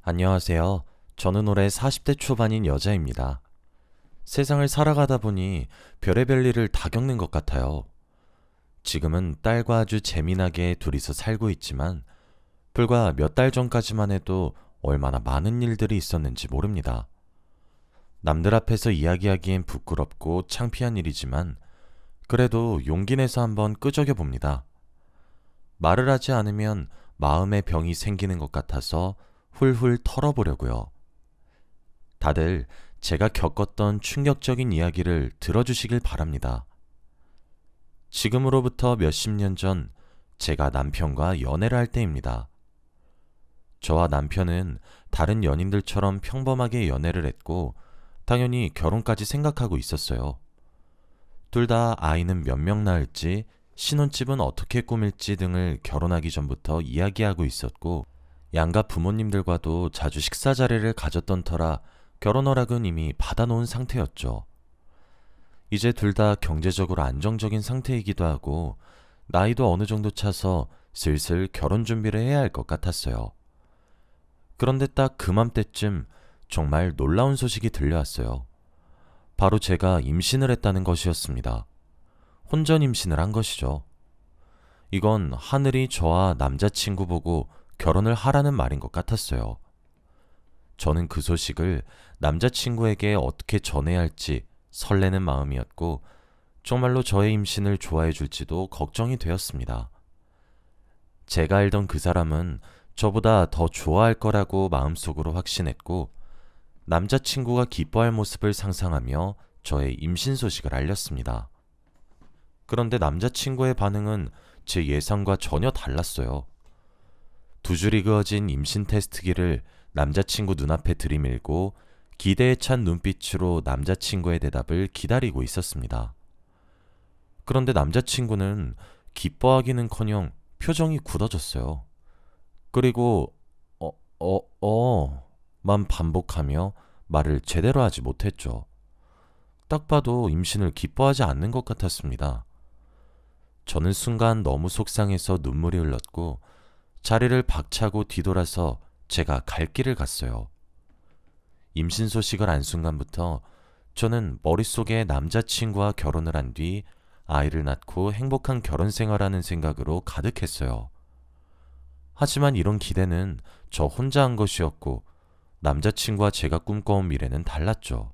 안녕하세요. 저는 올해 40대 초반인 여자입니다. 세상을 살아가다 보니 별의별 일을 다 겪는 것 같아요. 지금은 딸과 아주 재미나게 둘이서 살고 있지만 불과 몇 달 전까지만 해도 얼마나 많은 일들이 있었는지 모릅니다. 남들 앞에서 이야기하기엔 부끄럽고 창피한 일이지만 그래도 용기 내서 한번 끄적여 봅니다. 말을 하지 않으면 마음의 병이 생기는 것 같아서 훌훌 털어보려고요. 다들 제가 겪었던 충격적인 이야기를 들어주시길 바랍니다. 지금으로부터 몇십 년 전 제가 남편과 연애를 할 때입니다. 저와 남편은 다른 연인들처럼 평범하게 연애를 했고 당연히 결혼까지 생각하고 있었어요. 둘 다 아이는 몇 명 낳을지, 신혼집은 어떻게 꾸밀지 등을 결혼하기 전부터 이야기하고 있었고 양가 부모님들과도 자주 식사 자리를 가졌던 터라 결혼 허락은 이미 받아놓은 상태였죠. 이제 둘 다 경제적으로 안정적인 상태이기도 하고 나이도 어느 정도 차서 슬슬 결혼 준비를 해야 할 것 같았어요. 그런데 딱 그맘때쯤 정말 놀라운 소식이 들려왔어요. 바로 제가 임신을 했다는 것이었습니다. 혼전 임신을 한 것이죠. 이건 하늘이 저와 남자친구 보고 결혼을 하라는 말인 것 같았어요. 저는 그 소식을 남자친구에게 어떻게 전해야 할지 설레는 마음이었고 정말로 저의 임신을 좋아해 줄지도 걱정이 되었습니다. 제가 알던 그 사람은 저보다 더 좋아할 거라고 마음속으로 확신했고 남자친구가 기뻐할 모습을 상상하며 저의 임신 소식을 알렸습니다. 그런데 남자친구의 반응은 제 예상과 전혀 달랐어요. 두 줄이 그어진 임신 테스트기를 남자친구 눈앞에 들이밀고 기대에 찬 눈빛으로 남자친구의 대답을 기다리고 있었습니다. 그런데 남자친구는 기뻐하기는커녕 표정이 굳어졌어요. 그리고 만 반복하며 말을 제대로 하지 못했죠. 딱 봐도 임신을 기뻐하지 않는 것 같았습니다. 저는 순간 너무 속상해서 눈물이 흘렀고 자리를 박차고 뒤돌아서 제가 갈 길을 갔어요. 임신 소식을 안 순간부터 저는 머릿속에 남자친구와 결혼을 한 뒤 아이를 낳고 행복한 결혼 생활하는 생각으로 가득했어요. 하지만 이런 기대는 저 혼자 한 것이었고 남자친구와 제가 꿈꿔온 미래는 달랐죠.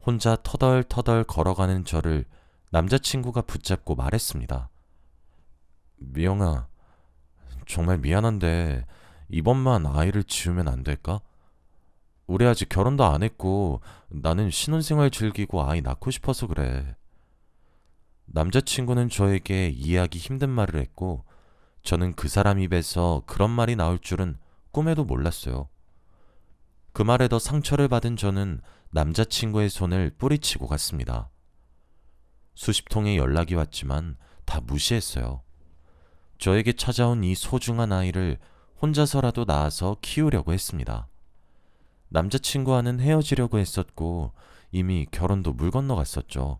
혼자 터덜터덜 걸어가는 저를 남자친구가 붙잡고 말했습니다. 미영아, 정말 미안한데 이번만 아이를 지우면 안 될까? 우리 아직 결혼도 안 했고 나는 신혼생활 즐기고 아이 낳고 싶어서 그래. 남자친구는 저에게 이해하기 힘든 말을 했고 저는 그 사람 입에서 그런 말이 나올 줄은 꿈에도 몰랐어요. 그 말에 더 상처를 받은 저는 남자친구의 손을 뿌리치고 갔습니다. 수십 통의 연락이 왔지만 다 무시했어요. 저에게 찾아온 이 소중한 아이를 혼자서라도 낳아서 키우려고 했습니다. 남자친구와는 헤어지려고 했었고 이미 결혼도 물 건너갔었죠.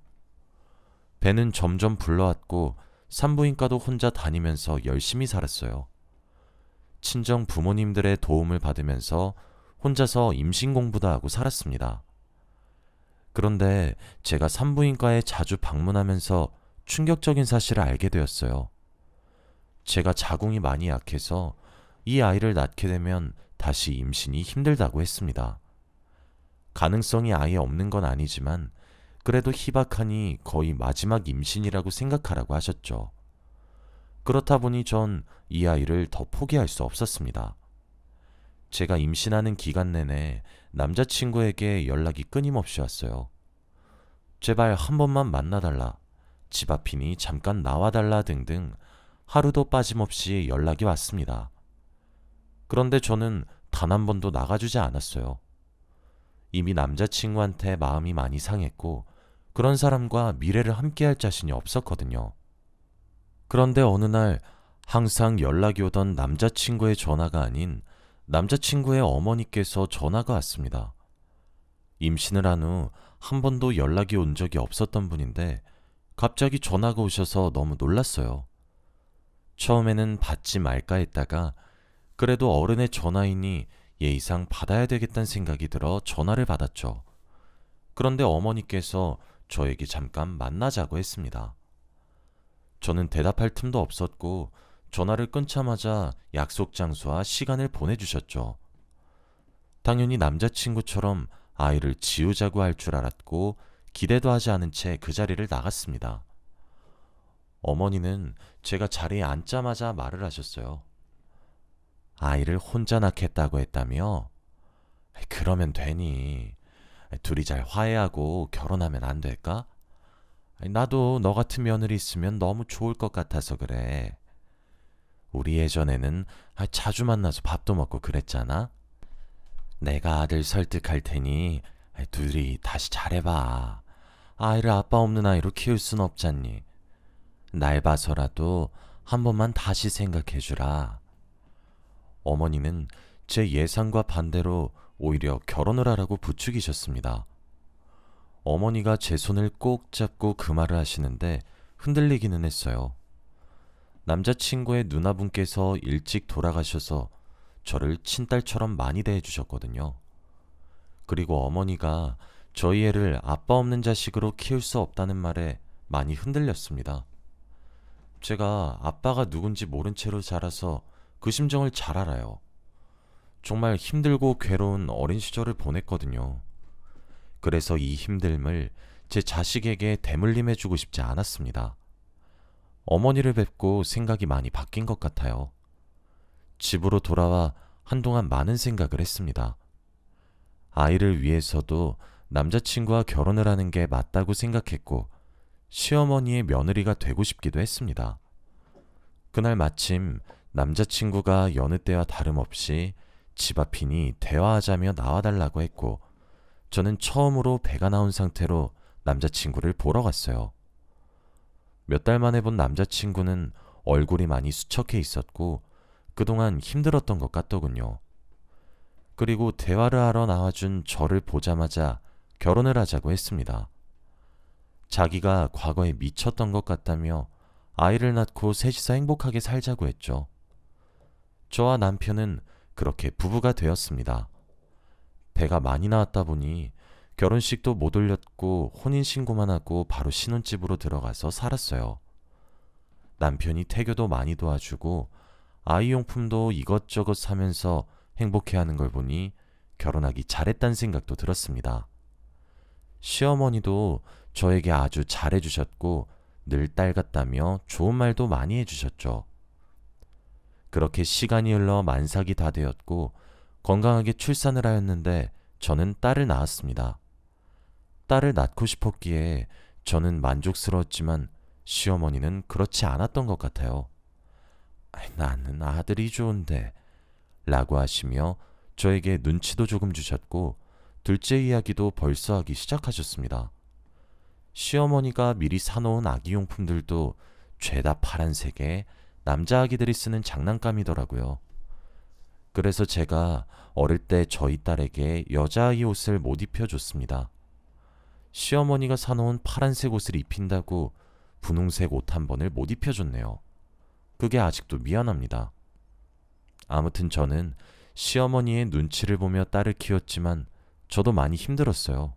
배는 점점 불러왔고 산부인과도 혼자 다니면서 열심히 살았어요. 친정 부모님들의 도움을 받으면서 혼자서 임신 공부도 하고 살았습니다. 그런데 제가 산부인과에 자주 방문하면서 충격적인 사실을 알게 되었어요. 제가 자궁이 많이 약해서 이 아이를 낳게 되면 다시 임신이 힘들다고 했습니다. 가능성이 아예 없는 건 아니지만 그래도 희박하니 거의 마지막 임신이라고 생각하라고 하셨죠. 그렇다 보니 전 이 아이를 더 포기할 수 없었습니다. 제가 임신하는 기간 내내 남자친구에게 연락이 끊임없이 왔어요. 제발 한 번만 만나달라, 집 앞이니 잠깐 나와달라 등등 하루도 빠짐없이 연락이 왔습니다. 그런데 저는 단 한 번도 나가주지 않았어요. 이미 남자친구한테 마음이 많이 상했고 그런 사람과 미래를 함께할 자신이 없었거든요. 그런데 어느 날 항상 연락이 오던 남자친구의 전화가 아닌 남자친구의 어머니께서 전화가 왔습니다. 임신을 한 후 한 번도 연락이 온 적이 없었던 분인데 갑자기 전화가 오셔서 너무 놀랐어요. 처음에는 받지 말까 했다가 그래도 어른의 전화이니 예의상 받아야 되겠다는 생각이 들어 전화를 받았죠. 그런데 어머니께서 저에게 잠깐 만나자고 했습니다. 저는 대답할 틈도 없었고 전화를 끊자마자 약속 장소와 시간을 보내주셨죠. 당연히 남자친구처럼 아이를 지우자고 할 줄 알았고 기대도 하지 않은 채 그 자리를 나갔습니다. 어머니는 제가 자리에 앉자마자 말을 하셨어요. 아이를 혼자 낳겠다고 했다며? 그러면 되니. 둘이 잘 화해하고 결혼하면 안 될까? 나도 너 같은 며느리 있으면 너무 좋을 것 같아서 그래. 우리 예전에는 자주 만나서 밥도 먹고 그랬잖아. 내가 아들 설득할 테니 둘이 다시 잘해봐. 아이를 아빠 없는 아이로 키울 순 없잖니. 날 봐서라도 한 번만 다시 생각해주라. 어머니는 제 예상과 반대로 오히려 결혼을 하라고 부추기셨습니다. 어머니가 제 손을 꼭 잡고 그 말을 하시는데 흔들리기는 했어요. 남자친구의 누나분께서 일찍 돌아가셔서 저를 친딸처럼 많이 대해주셨거든요. 그리고 어머니가 저희 애를 아빠 없는 자식으로 키울 수 없다는 말에 많이 흔들렸습니다. 제가 아빠가 누군지 모른 채로 자라서 그 심정을 잘 알아요. 정말 힘들고 괴로운 어린 시절을 보냈거든요. 그래서 이 힘듦을 제 자식에게 대물림해주고 싶지 않았습니다. 어머니를 뵙고 생각이 많이 바뀐 것 같아요. 집으로 돌아와 한동안 많은 생각을 했습니다. 아이를 위해서도 남자친구와 결혼을 하는 게 맞다고 생각했고 시어머니의 며느리가 되고 싶기도 했습니다. 그날 마침 남자친구가 여느 때와 다름없이 집 앞이니 대화하자며 나와달라고 했고 저는 처음으로 배가 나온 상태로 남자친구를 보러 갔어요. 몇 달 만에 본 남자친구는 얼굴이 많이 수척해 있었고 그동안 힘들었던 것 같더군요. 그리고 대화를 하러 나와준 저를 보자마자 결혼을 하자고 했습니다. 자기가 과거에 미쳤던 것 같다며 아이를 낳고 셋이서 행복하게 살자고 했죠. 저와 남편은 그렇게 부부가 되었습니다. 배가 많이 나왔다 보니 결혼식도 못 올렸고 혼인신고만 하고 바로 신혼집으로 들어가서 살았어요. 남편이 태교도 많이 도와주고 아이용품도 이것저것 사면서 행복해하는 걸 보니 결혼하기 잘했다는 생각도 들었습니다. 시어머니도 저에게 아주 잘해주셨고 늘 딸 같다며 좋은 말도 많이 해주셨죠. 그렇게 시간이 흘러 만삭이 다 되었고 건강하게 출산을 하였는데 저는 딸을 낳았습니다. 딸을 낳고 싶었기에 저는 만족스러웠지만 시어머니는 그렇지 않았던 것 같아요. 나는 아들이 좋은데 라고 하시며 저에게 눈치도 조금 주셨고 둘째 이야기도 벌써 하기 시작하셨습니다. 시어머니가 미리 사놓은 아기용품들도 죄다 파란색에 남자 아기들이 쓰는 장난감이더라고요. 그래서 제가 어릴 때 저희 딸에게 여자아이 옷을 못 입혀줬습니다. 시어머니가 사놓은 파란색 옷을 입힌다고 분홍색 옷 한 번을 못 입혀줬네요. 그게 아직도 미안합니다. 아무튼 저는 시어머니의 눈치를 보며 딸을 키웠지만 저도 많이 힘들었어요.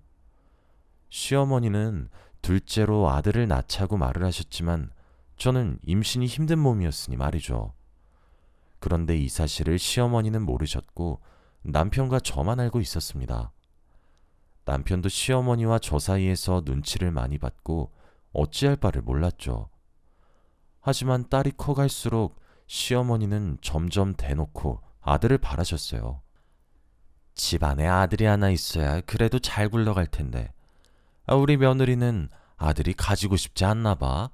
시어머니는 둘째로 아들을 낳자고 말을 하셨지만 저는 임신이 힘든 몸이었으니 말이죠. 그런데 이 사실을 시어머니는 모르셨고 남편과 저만 알고 있었습니다. 남편도 시어머니와 저 사이에서 눈치를 많이 받고 어찌할 바를 몰랐죠. 하지만 딸이 커갈수록 시어머니는 점점 대놓고 아들을 바라셨어요. 집안에 아들이 하나 있어야 그래도 잘 굴러갈 텐데 우리 며느리는 아들이 가지고 싶지 않나 봐.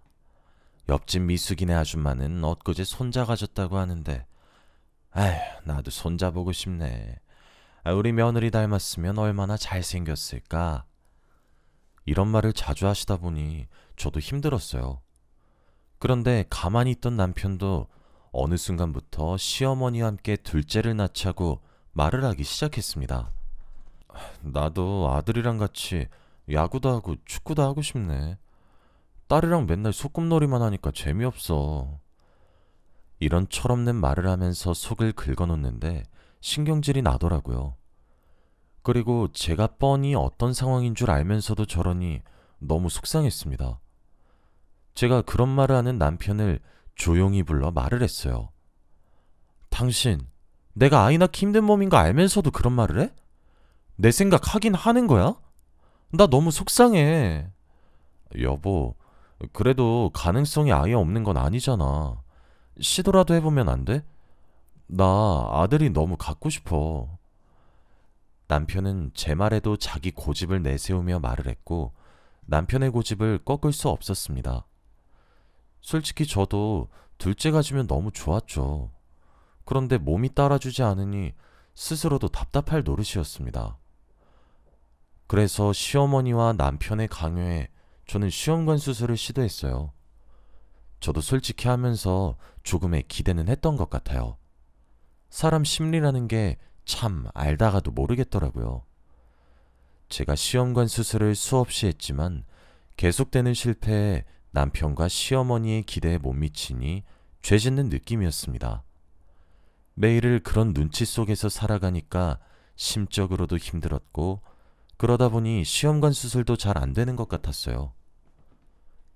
옆집 미숙이네 아줌마는 엊그제 손자 가졌다고 하는데 나도 손자 보고 싶네. 우리 며느리 닮았으면 얼마나 잘생겼을까. 이런 말을 자주 하시다 보니 저도 힘들었어요. 그런데 가만히 있던 남편도 어느 순간부터 시어머니와 함께 둘째를 낳자고 말을 하기 시작했습니다. 나도 아들이랑 같이 야구도 하고 축구도 하고 싶네. 딸이랑 맨날 소꿉놀이만 하니까 재미없어. 이런 철없는 말을 하면서 속을 긁어놓는데 신경질이 나더라고요. 그리고 제가 뻔히 어떤 상황인 줄 알면서도 저러니 너무 속상했습니다. 제가 그런 말을 하는 남편을 조용히 불러 말을 했어요. 당신, 내가 아이 낳기 힘든 몸인 거 알면서도 그런 말을 해? 내 생각 하긴 하는 거야? 나 너무 속상해. 여보, 그래도 가능성이 아예 없는 건 아니잖아. 시도라도 해보면 안 돼? 나 아들이 너무 갖고 싶어. 남편은 제 말에도 자기 고집을 내세우며 말을 했고 남편의 고집을 꺾을 수 없었습니다. 솔직히 저도 둘째 가지면 너무 좋았죠. 그런데 몸이 따라주지 않으니 스스로도 답답할 노릇이었습니다. 그래서 시어머니와 남편의 강요에 저는 시험관 수술을 시도했어요. 저도 솔직히 하면서 조금의 기대는 했던 것 같아요. 사람 심리라는 게 참 알다가도 모르겠더라고요. 제가 시험관 수술을 수없이 했지만 계속되는 실패에 남편과 시어머니의 기대에 못 미치니 죄짓는 느낌이었습니다. 매일을 그런 눈치 속에서 살아가니까 심적으로도 힘들었고 그러다 보니 시험관 수술도 잘 안 되는 것 같았어요.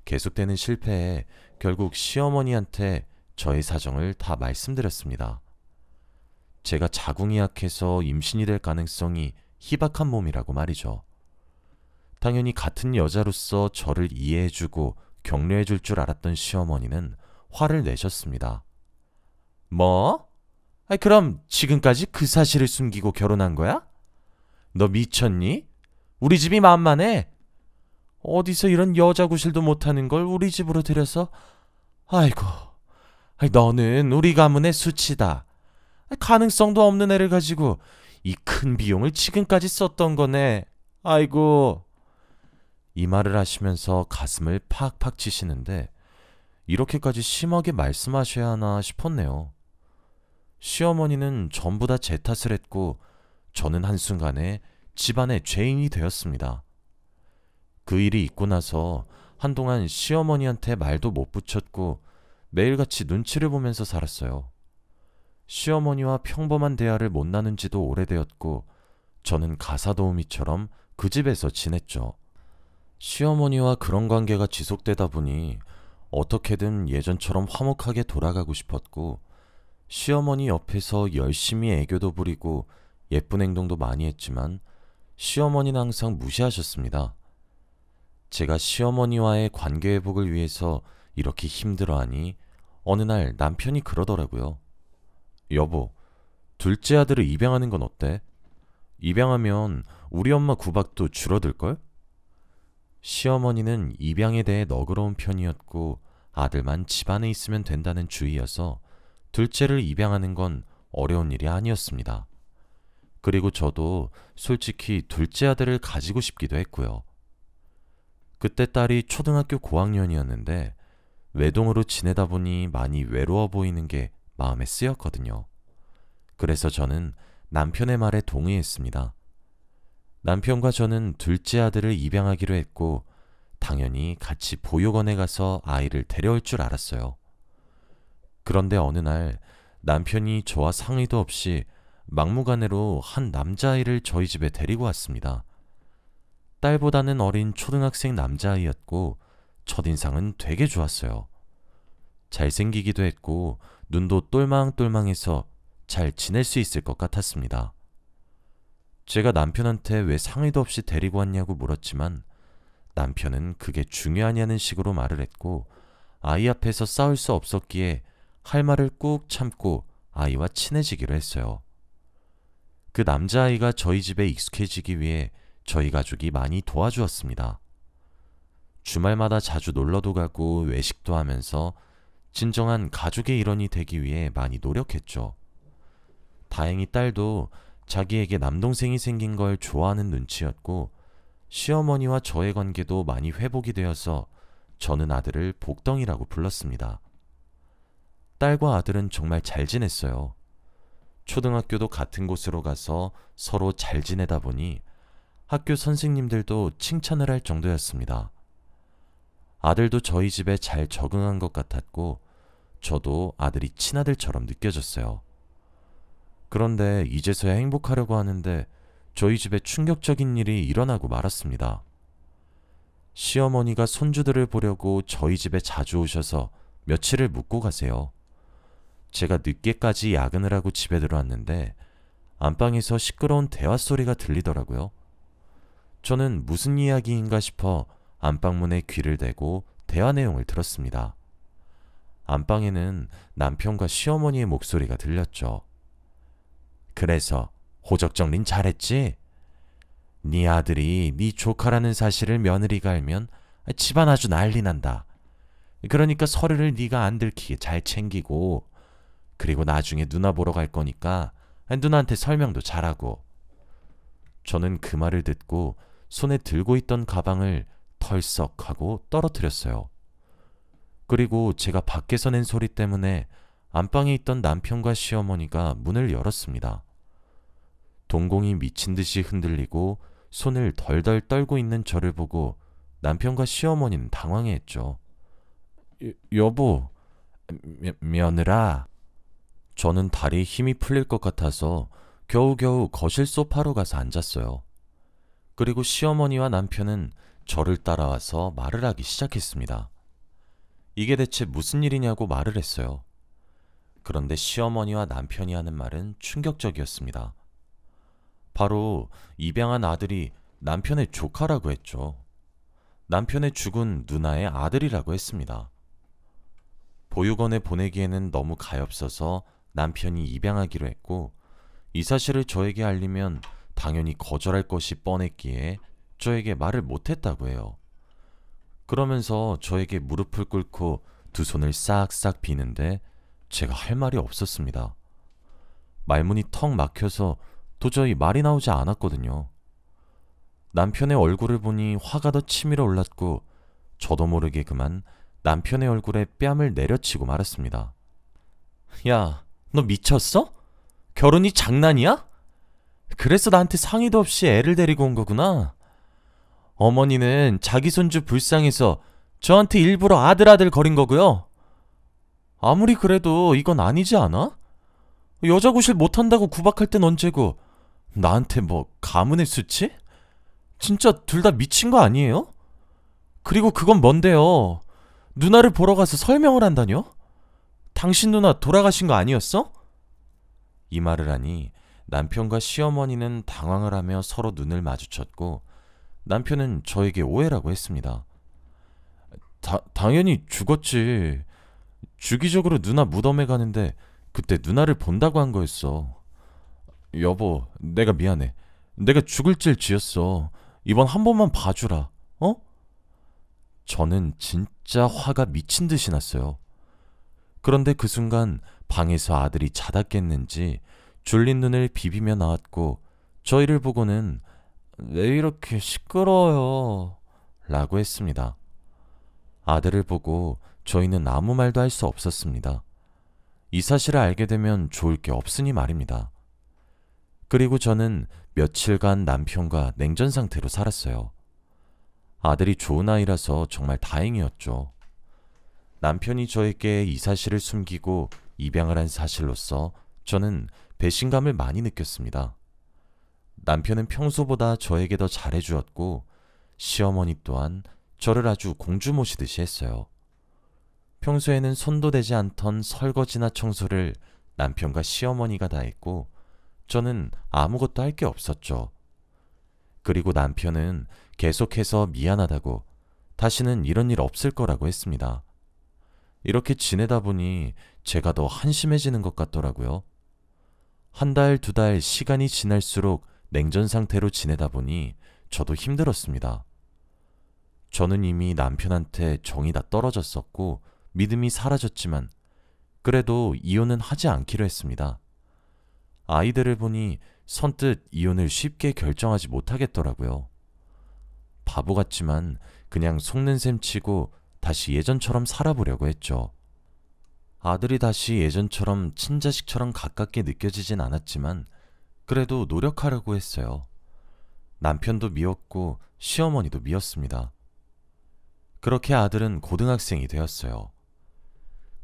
계속되는 실패에 결국 시어머니한테 저의 사정을 다 말씀드렸습니다. 제가 자궁이 약해서 임신이 될 가능성이 희박한 몸이라고 말이죠. 당연히 같은 여자로서 저를 이해해주고 격려해줄 줄 알았던 시어머니는 화를 내셨습니다. 뭐? 그럼 지금까지 그 사실을 숨기고 결혼한 거야? 너 미쳤니? 우리 집이 만만해. 어디서 이런 여자 구실도 못하는 걸 우리 집으로 들여서. 아이고, 너는 우리 가문의 수치다. 가능성도 없는 애를 가지고 이 큰 비용을 지금까지 썼던 거네. 아이고. 이 말을 하시면서 가슴을 팍팍 치시는데 이렇게까지 심하게 말씀하셔야 하나 싶었네요. 시어머니는 전부 다 제 탓을 했고 저는 한순간에 집안의 죄인이 되었습니다. 그 일이 있고 나서 한동안 시어머니한테 말도 못 붙였고 매일같이 눈치를 보면서 살았어요. 시어머니와 평범한 대화를 못 나눈 지도 오래되었고 저는 가사도우미처럼 그 집에서 지냈죠. 시어머니와 그런 관계가 지속되다 보니 어떻게든 예전처럼 화목하게 돌아가고 싶었고 시어머니 옆에서 열심히 애교도 부리고 예쁜 행동도 많이 했지만 시어머니는 항상 무시하셨습니다. 제가 시어머니와의 관계 회복을 위해서 이렇게 힘들어하니 어느 날 남편이 그러더라고요. 여보, 둘째 아들을 입양하는 건 어때? 입양하면 우리 엄마 구박도 줄어들걸? 시어머니는 입양에 대해 너그러운 편이었고 아들만 집안에 있으면 된다는 주의여서 둘째를 입양하는 건 어려운 일이 아니었습니다. 그리고 저도 솔직히 둘째 아들을 가지고 싶기도 했고요. 그때 딸이 초등학교 고학년이었는데 외동으로 지내다 보니 많이 외로워 보이는 게 마음에 쓰였거든요. 그래서 저는 남편의 말에 동의했습니다. 남편과 저는 둘째 아들을 입양하기로 했고 당연히 같이 보육원에 가서 아이를 데려올 줄 알았어요. 그런데 어느 날 남편이 저와 상의도 없이 막무가내로 한 남자아이를 저희 집에 데리고 왔습니다. 딸보다는 어린 초등학생 남자아이였고 첫인상은 되게 좋았어요. 잘생기기도 했고 눈도 똘망똘망해서 잘 지낼 수 있을 것 같았습니다. 제가 남편한테 왜 상의도 없이 데리고 왔냐고 물었지만 남편은 그게 중요하냐는 식으로 말을 했고 아이 앞에서 싸울 수 없었기에 할 말을 꾹 참고 아이와 친해지기로 했어요. 그 남자아이가 저희 집에 익숙해지기 위해 저희 가족이 많이 도와주었습니다. 주말마다 자주 놀러도 가고 외식도 하면서 진정한 가족의 일원이 되기 위해 많이 노력했죠. 다행히 딸도 자기에게 남동생이 생긴 걸 좋아하는 눈치였고 시어머니와 저의 관계도 많이 회복이 되어서 저는 아들을 복덩이라고 불렀습니다. 딸과 아들은 정말 잘 지냈어요. 초등학교도 같은 곳으로 가서 서로 잘 지내다 보니 학교 선생님들도 칭찬을 할 정도였습니다. 아들도 저희 집에 잘 적응한 것 같았고 저도 아들이 친아들처럼 느껴졌어요. 그런데 이제서야 행복하려고 하는데 저희 집에 충격적인 일이 일어나고 말았습니다. 시어머니가 손주들을 보려고 저희 집에 자주 오셔서 며칠을 묵고 가세요. 제가 늦게까지 야근을 하고 집에 들어왔는데 안방에서 시끄러운 대화 소리가 들리더라고요. 저는 무슨 이야기인가 싶어 안방문에 귀를 대고 대화 내용을 들었습니다. 안방에는 남편과 시어머니의 목소리가 들렸죠. 그래서 호적 정리는 잘했지? 네 아들이 네 조카라는 사실을 며느리가 알면 집안 아주 난리 난다. 그러니까 서류를 네가 안 들키게 잘 챙기고, 그리고 나중에 누나 보러 갈 거니까 누나한테 설명도 잘하고. 저는 그 말을 듣고 손에 들고 있던 가방을 털썩하고 떨어뜨렸어요. 그리고 제가 밖에서 낸 소리 때문에 안방에 있던 남편과 시어머니가 문을 열었습니다. 동공이 미친 듯이 흔들리고 손을 덜덜 떨고 있는 저를 보고 남편과 시어머니는 당황해했죠. 여보, 며느라. 저는 다리에 힘이 풀릴 것 같아서 겨우겨우 거실 소파로 가서 앉았어요. 그리고 시어머니와 남편은 저를 따라와서 말을 하기 시작했습니다. 이게 대체 무슨 일이냐고 말을 했어요. 그런데 시어머니와 남편이 하는 말은 충격적이었습니다. 바로 입양한 아들이 남편의 조카라고 했죠. 남편의 죽은 누나의 아들이라고 했습니다. 보육원에 보내기에는 너무 가엾어서 남편이 입양하기로 했고, 이 사실을 저에게 알리면 당연히 거절할 것이 뻔했기에 저에게 말을 못했다고 해요. 그러면서 저에게 무릎을 꿇고 두 손을 싹싹 비는데 제가 할 말이 없었습니다. 말문이 턱 막혀서 도저히 말이 나오지 않았거든요. 남편의 얼굴을 보니 화가 더 치밀어 올랐고 저도 모르게 그만 남편의 얼굴에 뺨을 내려치고 말았습니다. 야, 너 미쳤어? 결혼이 장난이야? 그래서 나한테 상의도 없이 애를 데리고 온 거구나. 어머니는 자기 손주 불쌍해서 저한테 일부러 아들 거린 거고요. 아무리 그래도 이건 아니지 않아? 여자 구실 못한다고 구박할 땐 언제고 나한테 뭐 가문의 수치? 진짜 둘 다 미친 거 아니에요? 그리고 그건 뭔데요? 누나를 보러 가서 설명을 한다뇨? 당신 누나 돌아가신 거 아니었어? 이 말을 하니 남편과 시어머니는 당황을 하며 서로 눈을 마주쳤고 남편은 저에게 오해라고 했습니다. 당연히 죽었지. 주기적으로 누나 무덤에 가는데 그때 누나를 본다고 한 거였어. 여보, 내가 미안해. 내가 죽을 질 지었어. 이번 한 번만 봐주라. 어? 저는 진짜 화가 미친 듯이 났어요. 그런데 그 순간 방에서 아들이 자다 깼는지 졸린 눈을 비비며 나왔고 저희를 보고는 왜 이렇게 시끄러워요? 라고 했습니다. 아들을 보고 저희는 아무 말도 할 수 없었습니다. 이 사실을 알게 되면 좋을 게 없으니 말입니다. 그리고 저는 며칠간 남편과 냉전 상태로 살았어요. 아들이 좋은 아이라서 정말 다행이었죠. 남편이 저에게 이 사실을 숨기고 입양을 한 사실로서 저는 배신감을 많이 느꼈습니다. 남편은 평소보다 저에게 더 잘해주었고 시어머니 또한 저를 아주 공주 모시듯이 했어요. 평소에는 손도 대지 않던 설거지나 청소를 남편과 시어머니가 다 했고 저는 아무것도 할 게 없었죠. 그리고 남편은 계속해서 미안하다고 다시는 이런 일 없을 거라고 했습니다. 이렇게 지내다 보니 제가 더 한심해지는 것 같더라고요. 한 달, 두 달 시간이 지날수록 냉전 상태로 지내다 보니 저도 힘들었습니다. 저는 이미 남편한테 정이 다 떨어졌었고 믿음이 사라졌지만 그래도 이혼은 하지 않기로 했습니다. 아이들을 보니 선뜻 이혼을 쉽게 결정하지 못하겠더라고요. 바보 같지만 그냥 속는 셈 치고 다시 예전처럼 살아보려고 했죠. 아들이 다시 예전처럼 친자식처럼 가깝게 느껴지진 않았지만 그래도 노력하려고 했어요. 남편도 미웠고 시어머니도 미웠습니다. 그렇게 아들은 고등학생이 되었어요.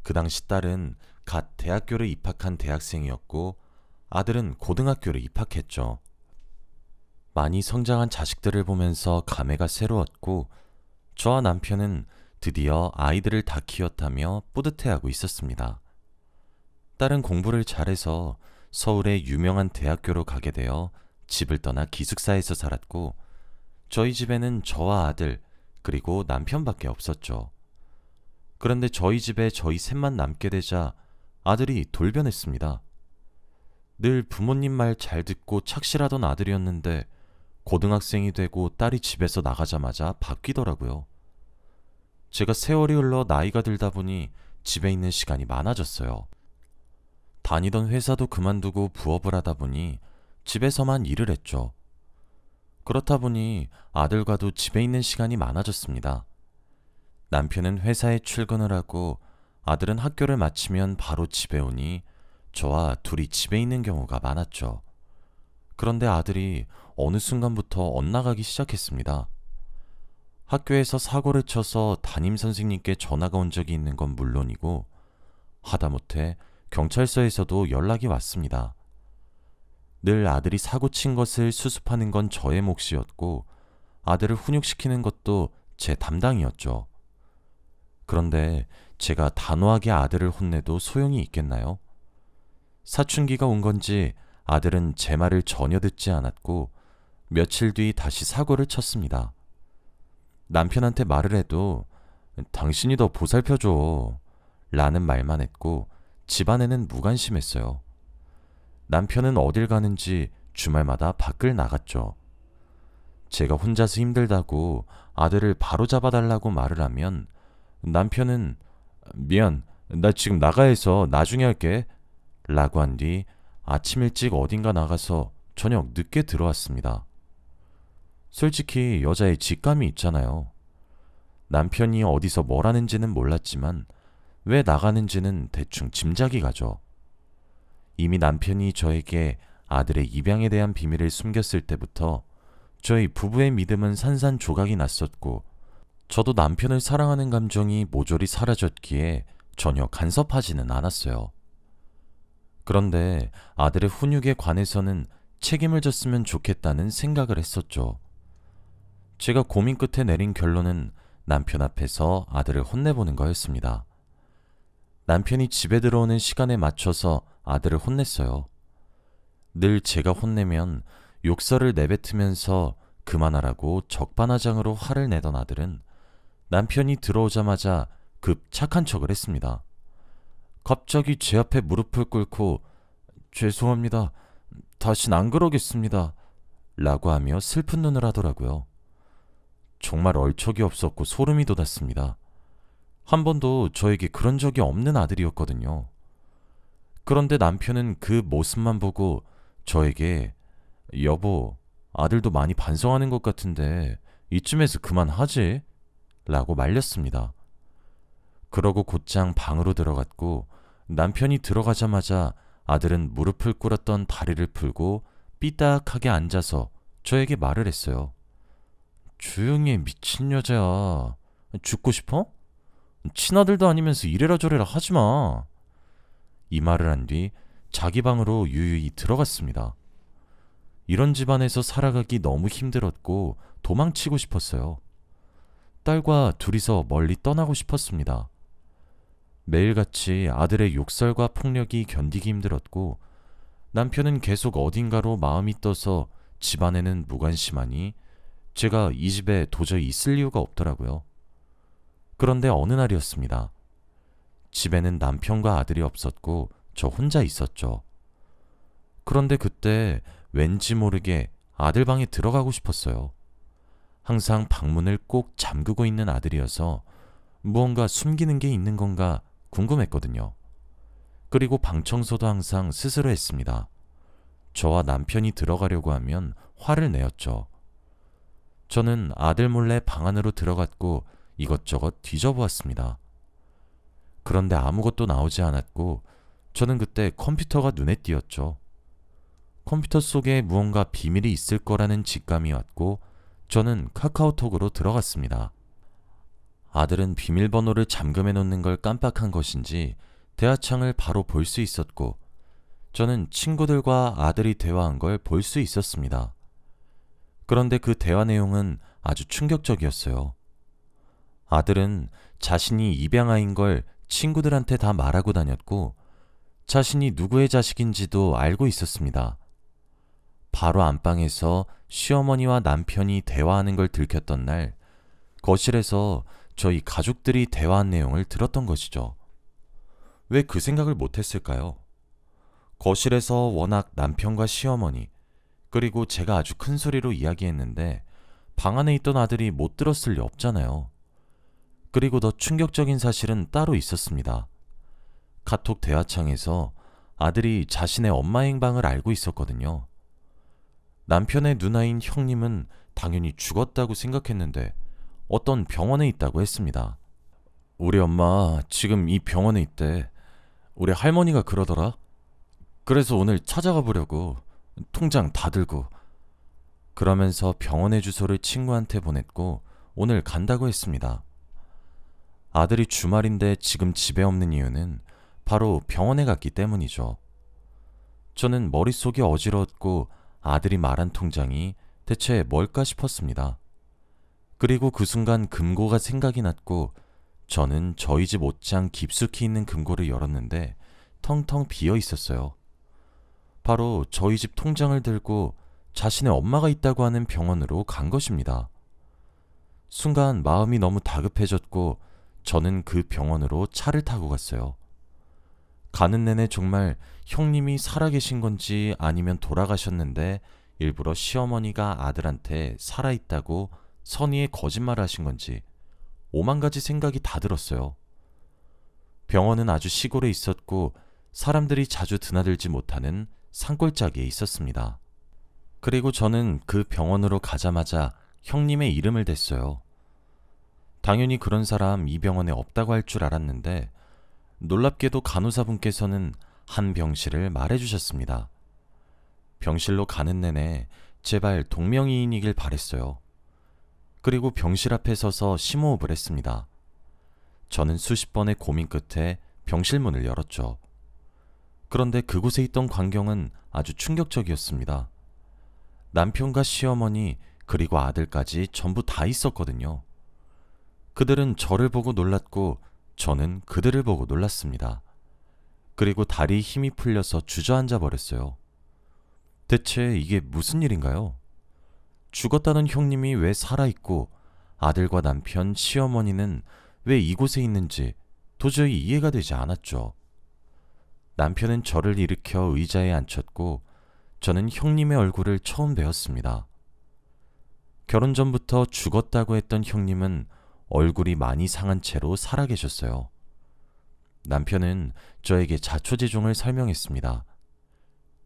그 당시 딸은 갓 대학교를 입학한 대학생이었고 아들은 고등학교를 입학했죠. 많이 성장한 자식들을 보면서 감회가 새로웠고 저와 남편은 드디어 아이들을 다 키웠다며 뿌듯해하고 있었습니다. 딸은 공부를 잘해서 서울의 유명한 대학교로 가게 되어 집을 떠나 기숙사에서 살았고 저희 집에는 저와 아들 그리고 남편밖에 없었죠. 그런데 저희 집에 저희 셋만 남게 되자 아들이 돌변했습니다. 늘 부모님 말 잘 듣고 착실하던 아들이었는데 고등학생이 되고 딸이 집에서 나가자마자 바뀌더라고요. 제가 세월이 흘러 나이가 들다 보니 집에 있는 시간이 많아졌어요. 다니던 회사도 그만두고 부업을 하다 보니 집에서만 일을 했죠. 그렇다 보니 아들과도 집에 있는 시간이 많아졌습니다. 남편은 회사에 출근을 하고 아들은 학교를 마치면 바로 집에 오니 저와 둘이 집에 있는 경우가 많았죠. 그런데 아들이 어느 순간부터 엇나가기 시작했습니다. 학교에서 사고를 쳐서 담임 선생님께 전화가 온 적이 있는 건 물론이고 하다못해 경찰서에서도 연락이 왔습니다. 늘 아들이 사고 친 것을 수습하는 건 저의 몫이었고 아들을 훈육시키는 것도 제 담당이었죠. 그런데 제가 단호하게 아들을 혼내도 소용이 있겠나요? 사춘기가 온 건지 아들은 제 말을 전혀 듣지 않았고 며칠 뒤 다시 사고를 쳤습니다. 남편한테 말을 해도 당신이 더 보살펴줘 라는 말만 했고 집안에는 무관심했어요. 남편은 어딜 가는지 주말마다 밖을 나갔죠. 제가 혼자서 힘들다고 아들을 바로잡아달라고 말을 하면 남편은 미안, 나 지금 나가야 해서 나중에 할게 라고 한 뒤 아침 일찍 어딘가 나가서 저녁 늦게 들어왔습니다. 솔직히 여자의 직감이 있잖아요. 남편이 어디서 뭘 하는지는 몰랐지만 왜 나가는지는 대충 짐작이 가죠. 이미 남편이 저에게 아들의 입양에 대한 비밀을 숨겼을 때부터 저희 부부의 믿음은 산산조각이 났었고 저도 남편을 사랑하는 감정이 모조리 사라졌기에 전혀 간섭하지는 않았어요. 그런데 아들의 훈육에 관해서는 책임을 졌으면 좋겠다는 생각을 했었죠. 제가 고민 끝에 내린 결론은 남편 앞에서 아들을 혼내보는 거였습니다. 남편이 집에 들어오는 시간에 맞춰서 아들을 혼냈어요. 늘 제가 혼내면 욕설을 내뱉으면서 그만하라고 적반하장으로 화를 내던 아들은 남편이 들어오자마자 급 착한 척을 했습니다. 갑자기 제 앞에 무릎을 꿇고 죄송합니다. 다신 안 그러겠습니다. 라고 하며 슬픈 눈을 하더라고요. 정말 얼척이 없었고 소름이 돋았습니다. 한 번도 저에게 그런 적이 없는 아들이었거든요. 그런데 남편은 그 모습만 보고 저에게 여보, 아들도 많이 반성하는 것 같은데 이쯤에서 그만하지? 라고 말렸습니다. 그러고 곧장 방으로 들어갔고 남편이 들어가자마자 아들은 무릎을 꿇었던 다리를 풀고 삐딱하게 앉아서 저에게 말을 했어요. 조용히 해, 미친 여자야. 죽고 싶어? 친아들도 아니면서 이래라 저래라 하지마. 이 말을 한 뒤 자기 방으로 유유히 들어갔습니다. 이런 집안에서 살아가기 너무 힘들었고 도망치고 싶었어요. 딸과 둘이서 멀리 떠나고 싶었습니다. 매일같이 아들의 욕설과 폭력이 견디기 힘들었고 남편은 계속 어딘가로 마음이 떠서 집안에는 무관심하니 제가 이 집에 도저히 있을 이유가 없더라고요. 그런데 어느 날이었습니다. 집에는 남편과 아들이 없었고 저 혼자 있었죠. 그런데 그때 왠지 모르게 아들 방에 들어가고 싶었어요. 항상 방문을 꼭 잠그고 있는 아들이어서 무언가 숨기는 게 있는 건가 궁금했거든요. 그리고 방 청소도 항상 스스로 했습니다. 저와 남편이 들어가려고 하면 화를 내었죠. 저는 아들 몰래 방 안으로 들어갔고 이것저것 뒤져보았습니다. 그런데 아무것도 나오지 않았고 저는 그때 컴퓨터가 눈에 띄었죠. 컴퓨터 속에 무언가 비밀이 있을 거라는 직감이 왔고 저는 카카오톡으로 들어갔습니다. 아들은 비밀번호를 잠금해 놓는 걸 깜빡한 것인지 대화창을 바로 볼 수 있었고 저는 친구들과 아들이 대화한 걸 볼 수 있었습니다. 그런데 그 대화 내용은 아주 충격적이었어요. 아들은 자신이 입양아인 걸 친구들한테 다 말하고 다녔고 자신이 누구의 자식인지도 알고 있었습니다. 바로 안방에서 시어머니와 남편이 대화하는 걸 들켰던 날, 거실에서 저희 가족들이 대화한 내용을 들었던 것이죠. 왜 그 생각을 못했을까요? 거실에서 워낙 남편과 시어머니, 그리고 제가 아주 큰 소리로 이야기했는데 방 안에 있던 아들이 못 들었을 리 없잖아요. 그리고 더 충격적인 사실은 따로 있었습니다. 카톡 대화창에서 아들이 자신의 엄마 행방을 알고 있었거든요. 남편의 누나인 형님은 당연히 죽었다고 생각했는데 어떤 병원에 있다고 했습니다. 우리 엄마 지금 이 병원에 있대. 우리 할머니가 그러더라. 그래서 오늘 찾아가 보려고 통장 다 들고. 그러면서 병원의 주소를 친구한테 보냈고 오늘 간다고 했습니다. 아들이 주말인데 지금 집에 없는 이유는 바로 병원에 갔기 때문이죠. 저는 머릿속이 어지러웠고 아들이 말한 통장이 대체 뭘까 싶었습니다. 그리고 그 순간 금고가 생각이 났고 저는 저희 집 옷장 깊숙이 있는 금고를 열었는데 텅텅 비어 있었어요. 바로 저희 집 통장을 들고 자신의 엄마가 있다고 하는 병원으로 간 것입니다. 순간 마음이 너무 다급해졌고 저는 그 병원으로 차를 타고 갔어요. 가는 내내 정말 형님이 살아계신 건지 아니면 돌아가셨는데 일부러 시어머니가 아들한테 살아있다고 선의의 거짓말을 하신 건지 오만 가지 생각이 다 들었어요. 병원은 아주 시골에 있었고 사람들이 자주 드나들지 못하는 산골짜기에 있었습니다. 그리고 저는 그 병원으로 가자마자 형님의 이름을 댔어요. 당연히 그런 사람 이 병원에 없다고 할 줄 알았는데 놀랍게도 간호사분께서는 한 병실을 말해주셨습니다. 병실로 가는 내내 제발 동명이인이길 바랬어요. 그리고 병실 앞에 서서 심호흡을 했습니다. 저는 수십 번의 고민 끝에 병실 문을 열었죠. 그런데 그곳에 있던 광경은 아주 충격적이었습니다. 남편과 시어머니 그리고 아들까지 전부 다 있었거든요. 그들은 저를 보고 놀랐고 저는 그들을 보고 놀랐습니다. 그리고 다리에 힘이 풀려서 주저앉아 버렸어요. 대체 이게 무슨 일인가요? 죽었다는 형님이 왜 살아있고 아들과 남편, 시어머니는 왜 이곳에 있는지 도저히 이해가 되지 않았죠. 남편은 저를 일으켜 의자에 앉혔고 저는 형님의 얼굴을 처음 배웠습니다. 결혼 전부터 죽었다고 했던 형님은 얼굴이 많이 상한 채로 살아계셨어요. 남편은 저에게 자초지종을 설명했습니다.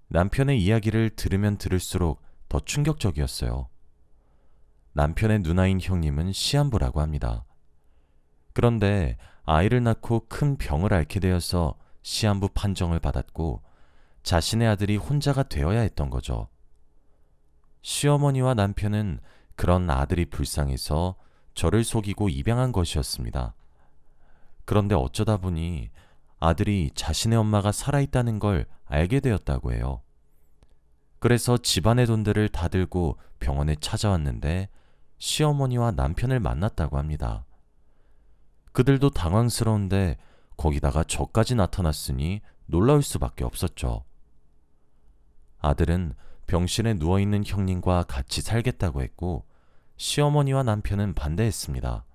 남편의 이야기를 들으면 들을수록 더 충격적이었어요. 남편의 누나인 형님은 시한부라고 합니다. 그런데 아이를 낳고 큰 병을 앓게 되어서 시한부 판정을 받았고 자신의 아들이 혼자가 되어야 했던 거죠. 시어머니와 남편은 그런 아들이 불쌍해서 저를 속이고 입양한 것이었습니다. 그런데 어쩌다 보니 아들이 자신의 엄마가 살아있다는 걸 알게 되었다고 해요. 그래서 집안의 돈들을 다 들고 병원에 찾아왔는데 시어머니와 남편을 만났다고 합니다. 그들도 당황스러운데 거기다가 저까지 나타났으니 놀라울 수밖에 없었죠. 아들은 병실에 누워있는 형님과 같이 살겠다고 했고 시어머니와 남편은 반대했습니다.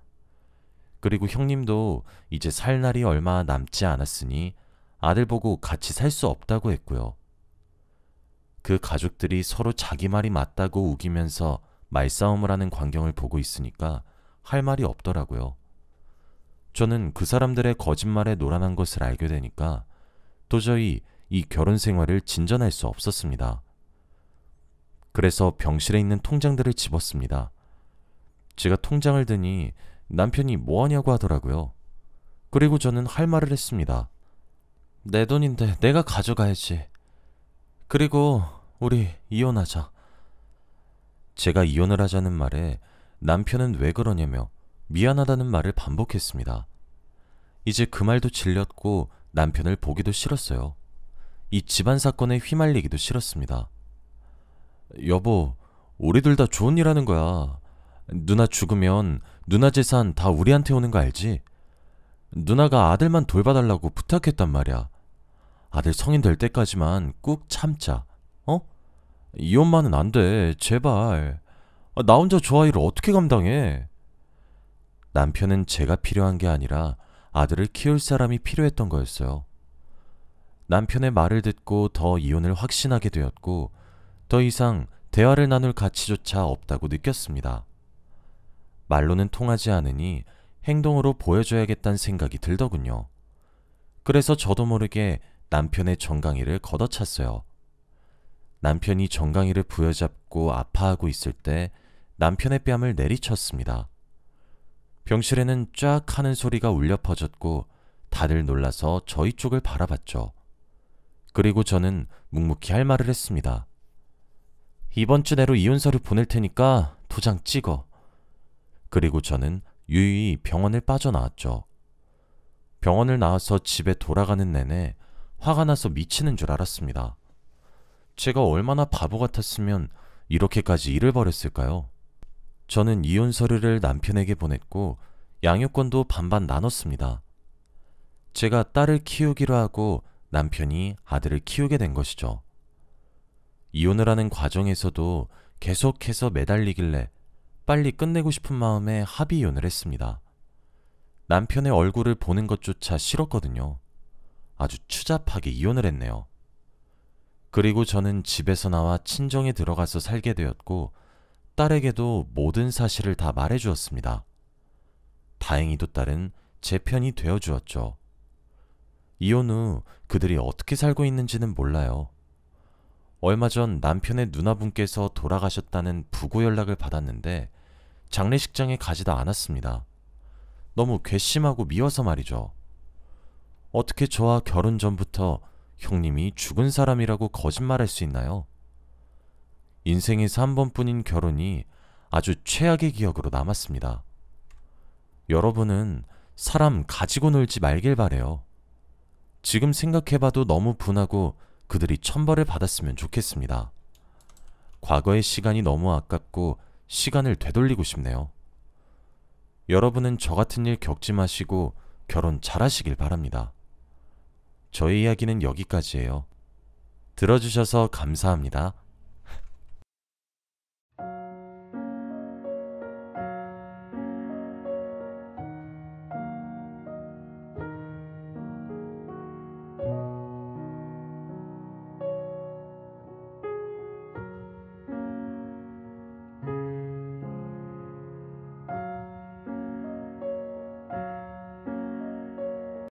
그리고 형님도 이제 살 날이 얼마 남지 않았으니 아들 보고 같이 살 수 없다고 했고요. 그 가족들이 서로 자기 말이 맞다고 우기면서 말싸움을 하는 광경을 보고 있으니까 할 말이 없더라고요. 저는 그 사람들의 거짓말에 노란한 것을 알게 되니까 도저히 이 결혼 생활을 진전할 수 없었습니다. 그래서 병실에 있는 통장들을 집었습니다. 제가 통장을 드니 남편이 뭐하냐고 하더라고요. 그리고 저는 할 말을 했습니다. 내 돈인데 내가 가져가야지. 그리고 우리 이혼하자. 제가 이혼을 하자는 말에 남편은 왜 그러냐며 미안하다는 말을 반복했습니다. 이제 그 말도 질렸고 남편을 보기도 싫었어요. 이 집안 사건에 휘말리기도 싫었습니다. 여보, 우리들 다 좋은 일 하는 거야. 누나 죽으면 누나 재산 다 우리한테 오는 거 알지? 누나가 아들만 돌봐달라고 부탁했단 말이야. 아들 성인 될 때까지만 꾹 참자. 어? 이 엄마는 안 돼. 제발. 나 혼자 저 아이를 어떻게 감당해? 남편은 제가 필요한 게 아니라 아들을 키울 사람이 필요했던 거였어요. 남편의 말을 듣고 더 이혼을 확신하게 되었고 더 이상 대화를 나눌 가치조차 없다고 느꼈습니다. 말로는 통하지 않으니 행동으로 보여줘야겠다는 생각이 들더군요. 그래서 저도 모르게 남편의 정강이를 걷어찼어요. 남편이 정강이를 부여잡고 아파하고 있을 때 남편의 뺨을 내리쳤습니다. 병실에는 쫙 하는 소리가 울려 퍼졌고 다들 놀라서 저희 쪽을 바라봤죠. 그리고 저는 묵묵히 할 말을 했습니다. 이번 주 내로 이혼 서류 보낼 테니까 도장 찍어. 그리고 저는 유유히 병원을 빠져나왔죠. 병원을 나와서 집에 돌아가는 내내 화가 나서 미치는 줄 알았습니다. 제가 얼마나 바보 같았으면 이렇게까지 일을 벌였을까요? 저는 이혼 서류를 남편에게 보냈고 양육권도 반반 나눴습니다. 제가 딸을 키우기로 하고 남편이 아들을 키우게 된 것이죠. 이혼을 하는 과정에서도 계속해서 매달리길래 빨리 끝내고 싶은 마음에 합의 이혼을 했습니다. 남편의 얼굴을 보는 것조차 싫었거든요. 아주 추잡하게 이혼을 했네요. 그리고 저는 집에서 나와 친정에 들어가서 살게 되었고 딸에게도 모든 사실을 다 말해주었습니다. 다행히도 딸은 제 편이 되어주었죠. 이혼 후 그들이 어떻게 살고 있는지는 몰라요. 얼마 전 남편의 누나분께서 돌아가셨다는 부고 연락을 받았는데 장례식장에 가지도 않았습니다. 너무 괘씸하고 미워서 말이죠. 어떻게 저와 결혼 전부터 형님이 죽은 사람이라고 거짓말할 수 있나요? 인생에서 한 번뿐인 결혼이 아주 최악의 기억으로 남았습니다. 여러분은 사람 가지고 놀지 말길 바래요. 지금 생각해봐도 너무 분하고 그들이 천벌을 받았으면 좋겠습니다. 과거의 시간이 너무 아깝고 시간을 되돌리고 싶네요. 여러분은 저 같은 일 겪지 마시고 결혼 잘하시길 바랍니다. 저의 이야기는 여기까지예요. 들어주셔서 감사합니다.